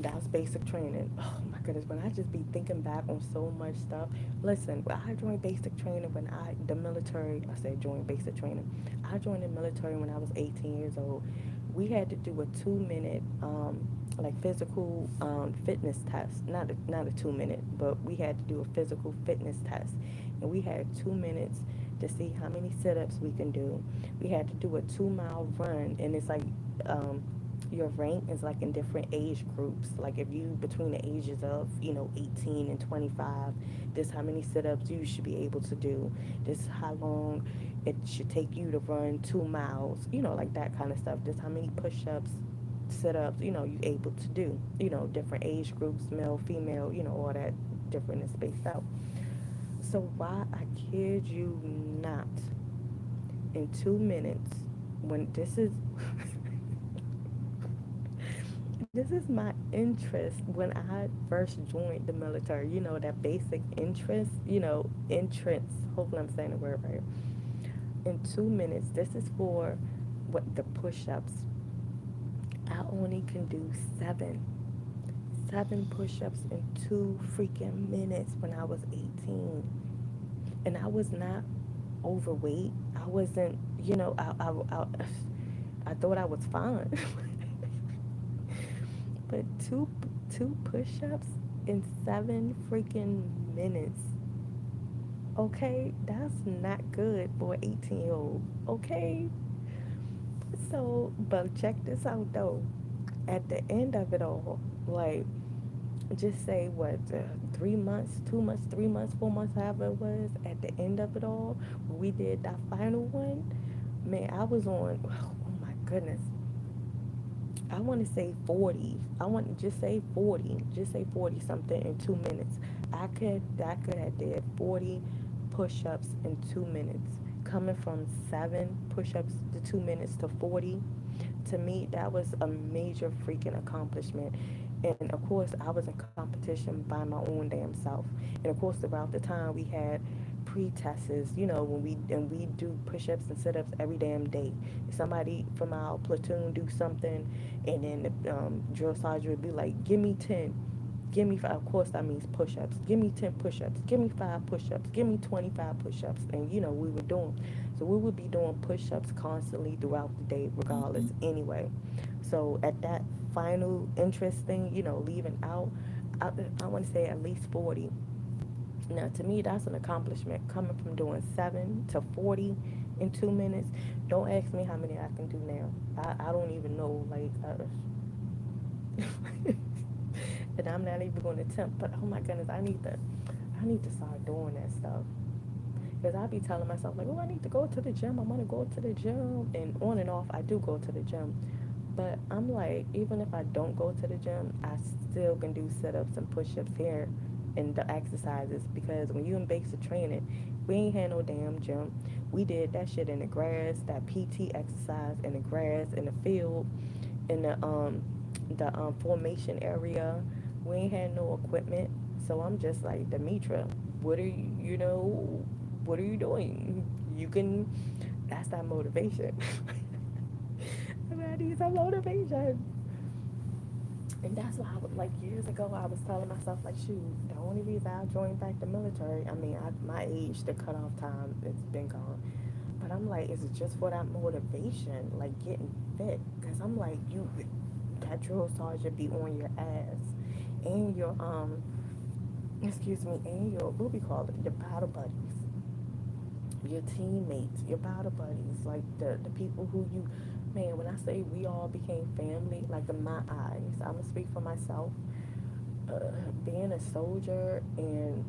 that was basic training. Oh my goodness, when I just be thinking back on so much stuff. Listen, I joined basic training when the military, I said joined basic training. I joined the military when I was 18 years old. We had to do a 2 minute, like physical fitness test. Not a 2 minute, but we had to do a physical fitness test. And we had 2 minutes to see how many sit ups we can do. We had to do a 2 mile run, and it's like, um, your rank is like in different age groups. Like if you between the ages of 18 and 25, this how many sit-ups you should be able to do. This how long it should take you to run 2 miles. Like that kind of stuff. This how many push-ups, sit-ups. You able to do. Different age groups, male, female. All that different and spaced out. So why I kid you not, in 2 minutes, when this is this is my interest when I first joined the military. That basic interest, entrance. Hopefully, I'm saying the word right. In 2 minutes, this is for what the push ups. I only can do seven push ups in 2 freaking minutes when I was 18. And I was not overweight. I wasn't, I thought I was fine. But two push-ups in 7 freaking minutes. Okay, that's not good for an 18-year-old. Okay, so but check this out though. At the end of it all, like just say what 3 months, 2 months, 3 months, 4 months, however it was. At the end of it all, when we did that final one, man, I was on. Oh my goodness, I want to say 40. I want to just say 40. Just say 40 something in 2 minutes. I could have did 40 push-ups in 2 minutes. Coming from 7 push-ups to 2 minutes to 40, to me that was a major freaking accomplishment. And of course I was in competition by my own damn self. And of course throughout the time we had pre-tests, when we do push-ups and sit-ups every damn day. Somebody from our platoon do something, and then the drill sergeant would be like, give me 10, give me 5. Of course that means push-ups. Give me 10 push-ups, give me 5 push-ups, give me 25 push-ups. And we were doing, so we would be doing push-ups constantly throughout the day regardless anyway. So at that final interest thing, leaving out, I want to say at least 40. Now, to me, that's an accomplishment coming from doing 7 to 40 in 2 minutes. Don't ask me how many I can do now. I don't even know. And I'm not even going to attempt. But oh my goodness, I need to start doing that stuff. Because I be telling myself like, oh, I need to go to the gym. I'm gonna go to the gym, and on and off, I do go to the gym. But I'm like, even if I don't go to the gym, I still can do sit-ups and push-ups here and the exercises, because when you in basic training, we ain't had no damn gym. We did that shit in the grass, that PT exercise in the grass, in the field, in the formation area. We ain't had no equipment. So I'm just like, Demetra, what are what are you doing? You can, that's that motivation. I need some motivation. And that's why I was like, years ago, I was telling myself like, shoot, the only reason I joined back the military, I mean, my age, the cutoff time, it's been gone. But I'm like, is it just for that motivation, like getting fit? Because I'm like, that drill sergeant be on your ass, and your excuse me, and your, what we call it, your battle buddies, your teammates, your battle buddies, like the people who you, man, when I say we all became family, like in my eyes, I'm gonna speak for myself. Being a soldier and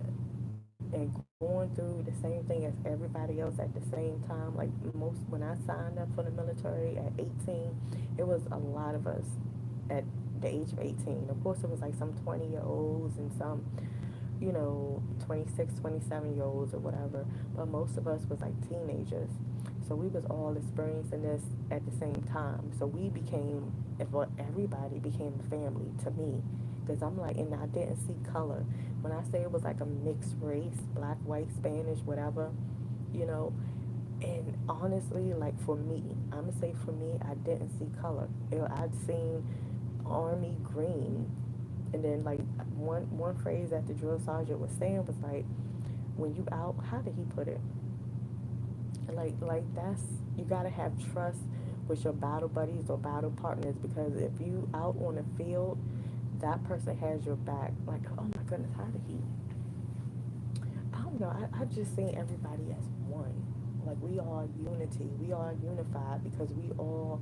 going through the same thing as everybody else at the same time, like most, when I signed up for the military at 18, it was a lot of us at the age of 18. Of course, it was like some 20-year-olds and some 26, 27-year-olds or whatever, but most of us was like teenagers. So we was all experiencing this at the same time. So we became, if what everybody became a family to me, because I'm like, and I didn't see color. When I say it was like a mixed race, black, white, Spanish, whatever, you know, and honestly, like for me, I'm gonna say for me, I didn't see color. I'd seen army green, and then like one phrase that the drill sergeant was saying was like, when you out, how did he put it? Like that's, you gotta have trust with your battle buddies or battle partners, because if you out on the field, that person has your back. Like, oh my goodness, how did he? I don't know. I just seen everybody as one. Like we all unity. We all unified because we all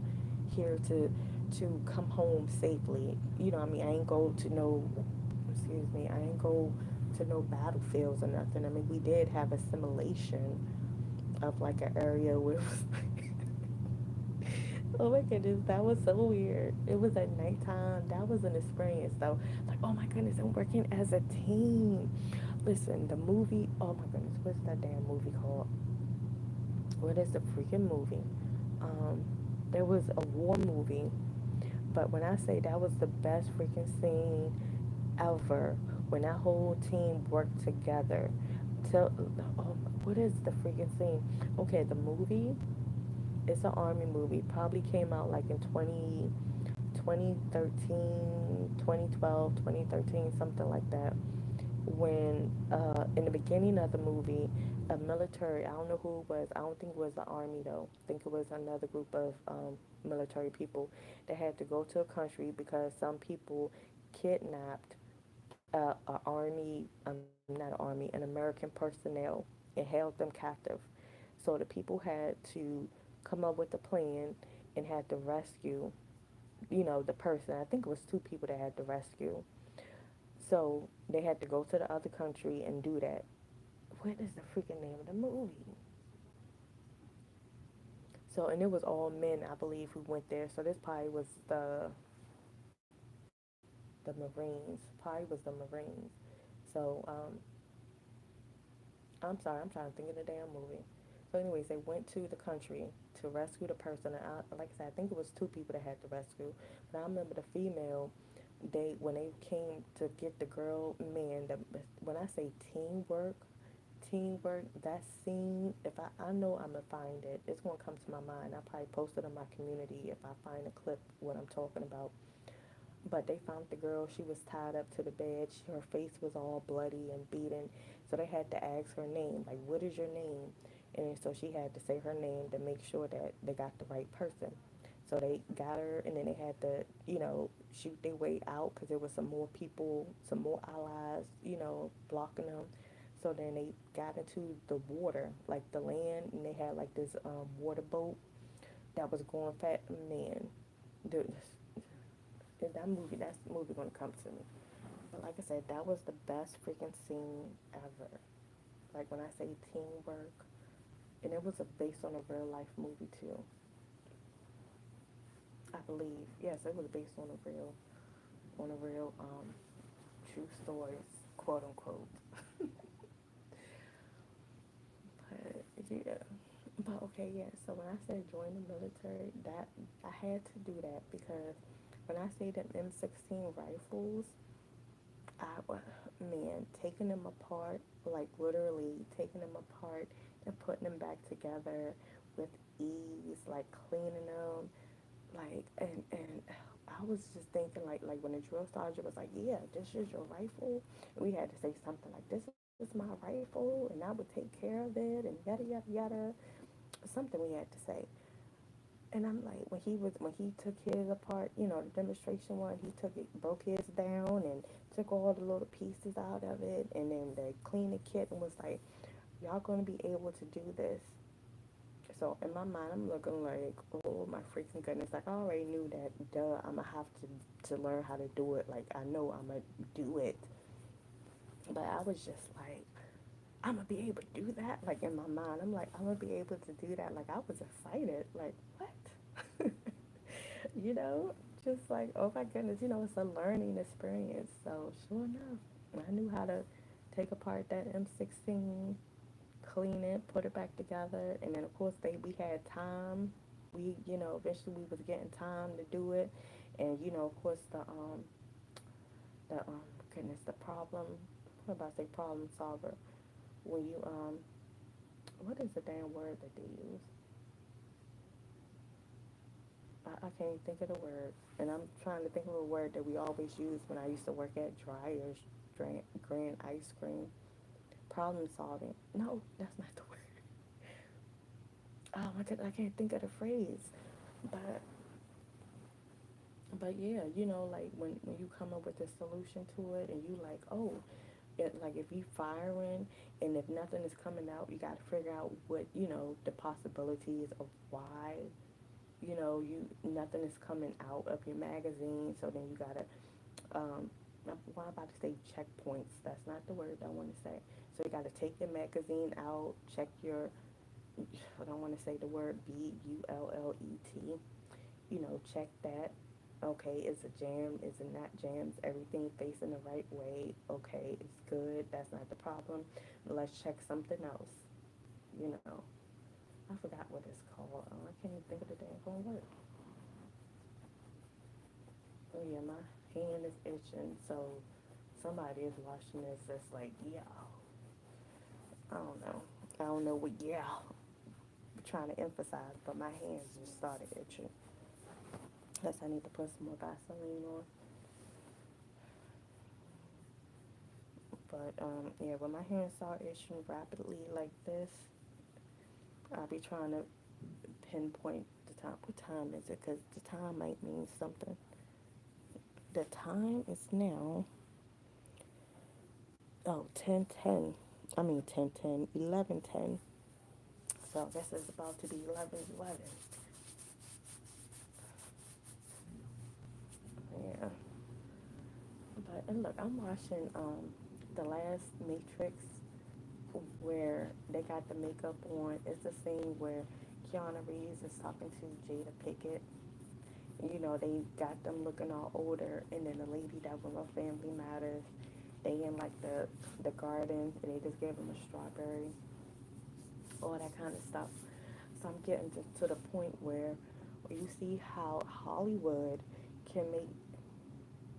here to come home safely. I mean, I ain't go to no, excuse me, I ain't go to no battlefields or nothing. I mean, we did have a simulation of like an area where it was oh my goodness, that was so weird. It was at nighttime. That was an experience though. Like, oh my goodness, I'm working as a team. Listen, the movie, oh my goodness, what's that damn movie called? What is the freaking movie? Um, there was a war movie, but when I say that was the best freaking scene ever, when that whole team worked together. Tell, oh, what is the freaking scene? Okay, the movie, it's an army movie. Probably came out like in 2013, 2012, 2013, something like that. when in the beginning of the movie, a military, I don't know who it was, I don't think it was the army though, I think it was another group of military people that had to go to a country because some people kidnapped a army, not an army, an American personnel and held them captive. So the people had to come up with a plan and had to rescue, the person. I think it was two people that had to rescue. So they had to go to the other country and do that. What is the freaking name of the movie? So, and it was all men, I believe, who went there. So this probably was the Marines. Probably was the Marines. So, I'm sorry, I'm trying to think of the damn movie. So, anyways, they went to the country to rescue the person. And like I said, I think it was two people that had to rescue. But I remember the female. They when they came to get the girl, man. When I say teamwork, that scene. If I know I'm gonna find it, it's gonna come to my mind. I probably post it on my community if I find a clip what I'm talking about. But they found the girl. She was tied up to the bed. Her face was all bloody and beaten. So they had to ask her name, like, what is your name? And so she had to say her name to make sure that they got the right person. So they got her, and then they had to, shoot their way out because there was some more people, some more allies, blocking them. So then they got into the water, like the land, and they had like this water boat that was going fast. Man, the, that's the movie gonna come to me. But like I said, that was the best freaking scene ever. Like when I say teamwork, and it was based on a real life movie too. I believe, yes, it was based on a real true stories, quote unquote. But yeah, but okay, yeah. So when I said join the military, that I had to do that because when I say the M16 rifles, I man, taking them apart, like literally taking them apart and putting them back together with ease, like cleaning them, like and I was just thinking like when the drill sergeant was like, yeah, this is your rifle, and we had to say something like, this is my rifle, and I would take care of it, and yada yada yada, something we had to say. And I'm like, when he took his apart, the demonstration one, he took it, broke his down, and took all the little pieces out of it, and then they cleaned the kit and was like, y'all gonna be able to do this. So in my mind, I'm looking like, oh my freaking goodness! Like I already knew that, duh, I'm gonna have to learn how to do it. Like I know I'm gonna do it, but I was just like, I'm gonna be able to do that. Like in my mind, I'm like, I'm gonna be able to do that. Like I was excited. Like what? you know, just like, oh my goodness, it's a learning experience. So sure enough, I knew how to take apart that M16, clean it, put it back together, and then of course we had time. Eventually we was getting time to do it, and of course the goodness, the problem. What about to say problem solver? When you what is the damn word that they use? I can't think of the word, and I'm trying to think of a word that we always use when I used to work at Dryers, Grand Ice Cream. Problem solving. No, that's not the word. Oh my god, I can't think of the phrase. But yeah, like when you come up with a solution to it, and you like, oh, like if you firing, and if nothing is coming out, you got to figure out what the possibilities of why you nothing is coming out of your magazine. So then you gotta why am I about to say checkpoints? That's not the word I want to say. So you got to take your magazine out, check your, I don't want to say the word BULLET. Check that. Okay, is it jam? Is it not jams? Everything facing the right way. Okay, it's good. That's not the problem. Let's check something else. You know, I forgot what it's called. I can't even think of the damn word. Oh yeah, my hand is itching. So somebody is watching this. That's like, yeah, I don't know. I don't know what yeah I'm trying to emphasize, but my hands just started itching. Guess I need to put some more Vaseline on. But yeah, when my hands start itching rapidly like this, I'll be trying to pinpoint the time. What time is it? Because the time might mean something. The time is now, oh, 10:10. I mean 10:10, 11:10. So I guess it's about to be 11:11. Yeah. But and look, I'm watching the last Matrix where they got the makeup on. It's the scene where Keanu Reeves is talking to Jada Pickett. You know, they got them looking all older, and then the lady that was on Family Matters, they in like the garden, and they just gave them a strawberry, all that kind of stuff. So I'm getting to the point where you see how Hollywood can make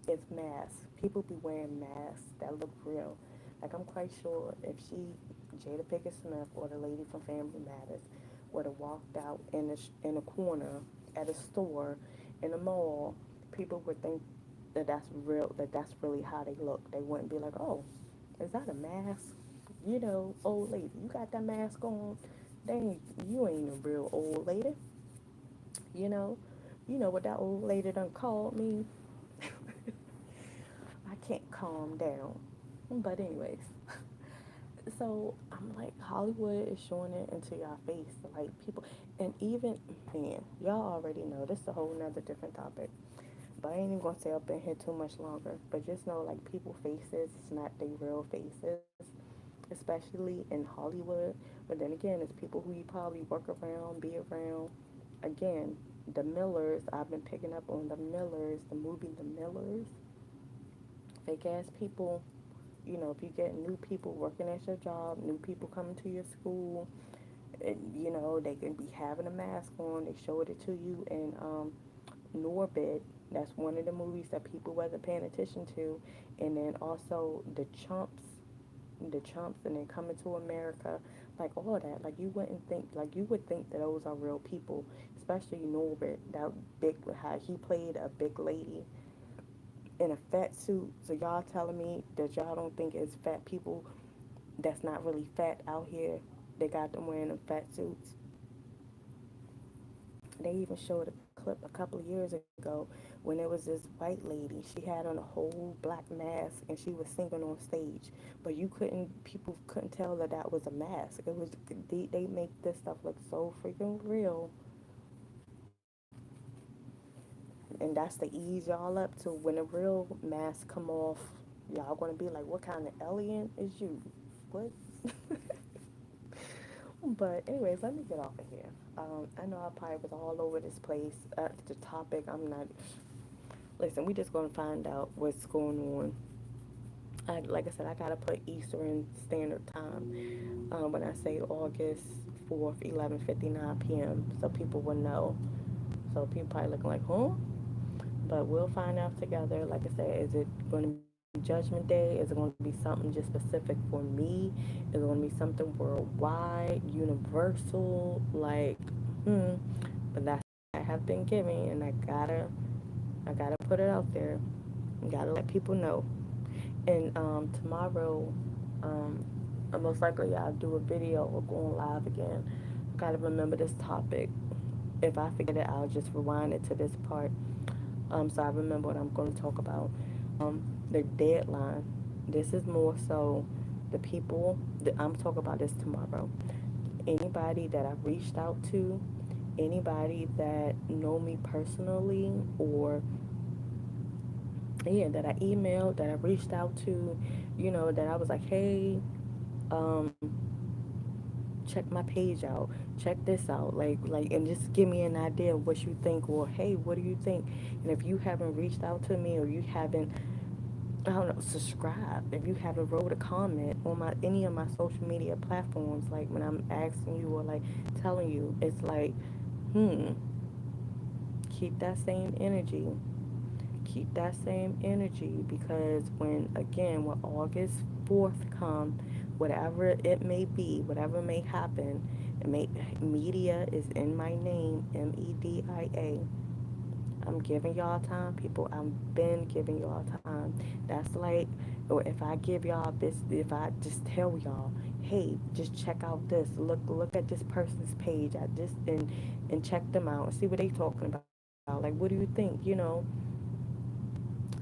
its masks. People be wearing masks that look real. Like I'm quite sure if Jada Pickett Smith or the lady from Family Matters, would have walked out in a corner at a store in a mall, people would think that that's real. That's really how they look. They wouldn't be like, oh, is that a mask? You know, old lady, you got that mask on. Dang, you ain't a real old lady. You know, you know what that old lady done called me. I can't calm down. But anyways, so I'm like, Hollywood is showing it into your face, like people, and even man, y'all already know this is a whole nother different topic. But I ain't even gonna stay up in here too much longer. But just know, like people faces, it's not their real faces, especially in Hollywood. But then again, it's people who you probably work around, be around. Again, the Millers. I've been picking up on the Millers, the movie The Millers. Fake ass people. You know, if you get new people working at your job, new people coming to your school, and, you know, they can be having a mask on. They showed it to you in Norbit. That's one of the movies that people wasn't paying attention to. And then also the chumps, and then Coming to America, like all that. Like you wouldn't think, like you would think that those are real people, especially Norbit. That big, how he played a big lady in a fat suit. So y'all telling me that y'all don't think it's fat people that's not really fat out here? They got them wearing them fat suits. They even showed a clip a couple of years ago when it was this white lady. She had on a whole black mask and she was singing on stage, but people couldn't tell that that was a mask. It was they make this stuff look so freaking real, and that's to ease y'all up to when the real mask come off. Y'all gonna be like, what kind of alien is you? What? But anyways, let me get off of here. I know I probably was all over this place. The topic, I'm not. Listen, we just gonna find out what's going on. Like I said, I gotta put Eastern Standard Time when I say August 4th, 11:59 p.m. so people will know. So people probably looking like, huh? But we'll find out together. Like I said, is it going to be Judgment Day? Is it going to be something just specific for me? Is it going to be something worldwide, universal? Like, hmm. But that's what I have been giving, and I gotta put it out there. Gotta let people know. And tomorrow, um, most likely I'll do a video or going live again. Gotta remember this topic. If I forget it, I'll just rewind it to this part. So I remember what I'm going to talk about. The deadline. This is more so the people. I'm talking about this tomorrow. Anybody that I've reached out to, anybody that know me personally, or yeah, that I emailed, that I reached out to, that I was like, hey, um, check my page out, check this out, and just give me an idea of what you think, or hey, what do you think? And if you haven't reached out to me, or you haven't, I don't know, subscribe, if you haven't wrote a comment on my any of my social media platforms, like when I'm asking you or like telling you, it's like, hmm, keep that same energy. Keep that same energy, because when August 4th come, whatever it may be, whatever may happen, media is in my name, Media. I'm giving y'all time, people. I've been giving y'all time. That's like Or if I give y'all this, if I just tell y'all, hey, just check out this, look at this person's page, I just and check them out and see what they talking about. Like, what do you think?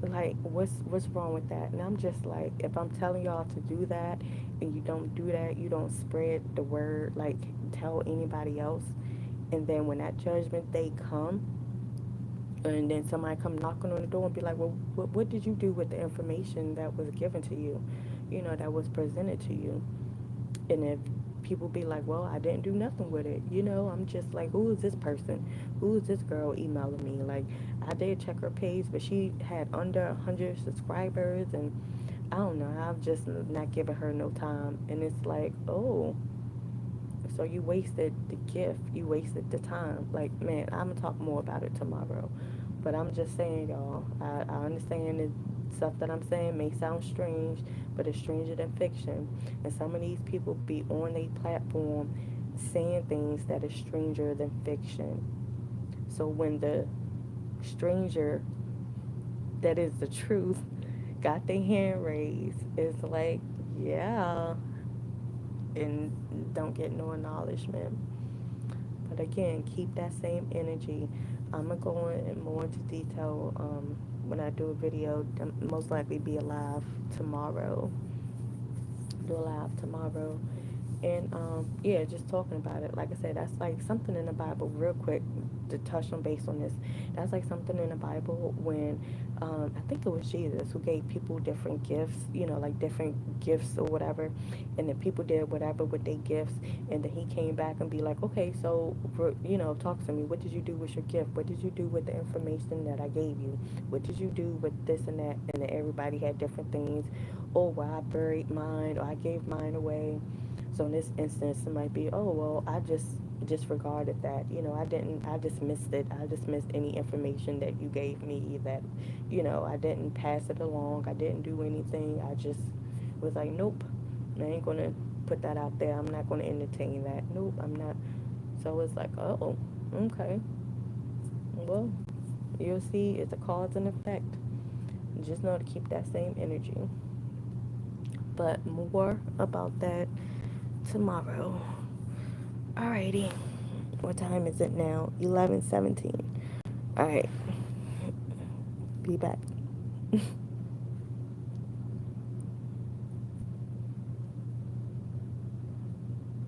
Like, what's wrong with that? And I'm just like, if I'm telling y'all to do that and you don't do that, you don't spread the word, like tell anybody else, and then when that judgment day come, and then somebody come knocking on the door and be like, well, what did you do with the information that was given to you, that was presented to you? And if people be like, well, I didn't do nothing with it, I'm just like, who is this person? Who is this girl emailing me? Like, I did check her page, but she had under 100 subscribers, and I don't know, I've just not given her no time. And it's like, oh, so you wasted the gift, you wasted the time. Like, man, I'm gonna talk more about it tomorrow. But I'm just saying, y'all, I understand that stuff that I'm saying may sound strange, but it's stranger than fiction. And some of these people be on a platform saying things that is stranger than fiction. So when the stranger that is the truth got their hand raised, it's like, yeah, and don't get no acknowledgement. But again, keep that same energy. I'm gonna go in more into detail when I do a video. Most likely be alive tomorrow. Do a live tomorrow, and yeah, just talking about it. Like I said, that's like something in the Bible. Real quick, to touch on base on this, that's like something in the Bible when I think it was Jesus who gave people different gifts. Like different gifts or whatever, and then people did whatever with their gifts, and then he came back and be like, okay, so talk to me. What did you do with your gift? What did you do with the information that I gave you? What did you do with this and that? And then everybody had different things. Oh, well, I buried mine, or I gave mine away. So in this instance, it might be, oh, well, I just disregarded that. I dismissed it. I dismissed any information that you gave me that, I didn't pass it along. I didn't do anything. I just was like, nope, I ain't going to put that out there. I'm not going to entertain that. Nope, I'm not. So it's like, oh, okay. Well, you'll see it's a cause and effect. Just know to keep that same energy. But more about that tomorrow. Alrighty. What time is it now? 11:17. Alright. Be back.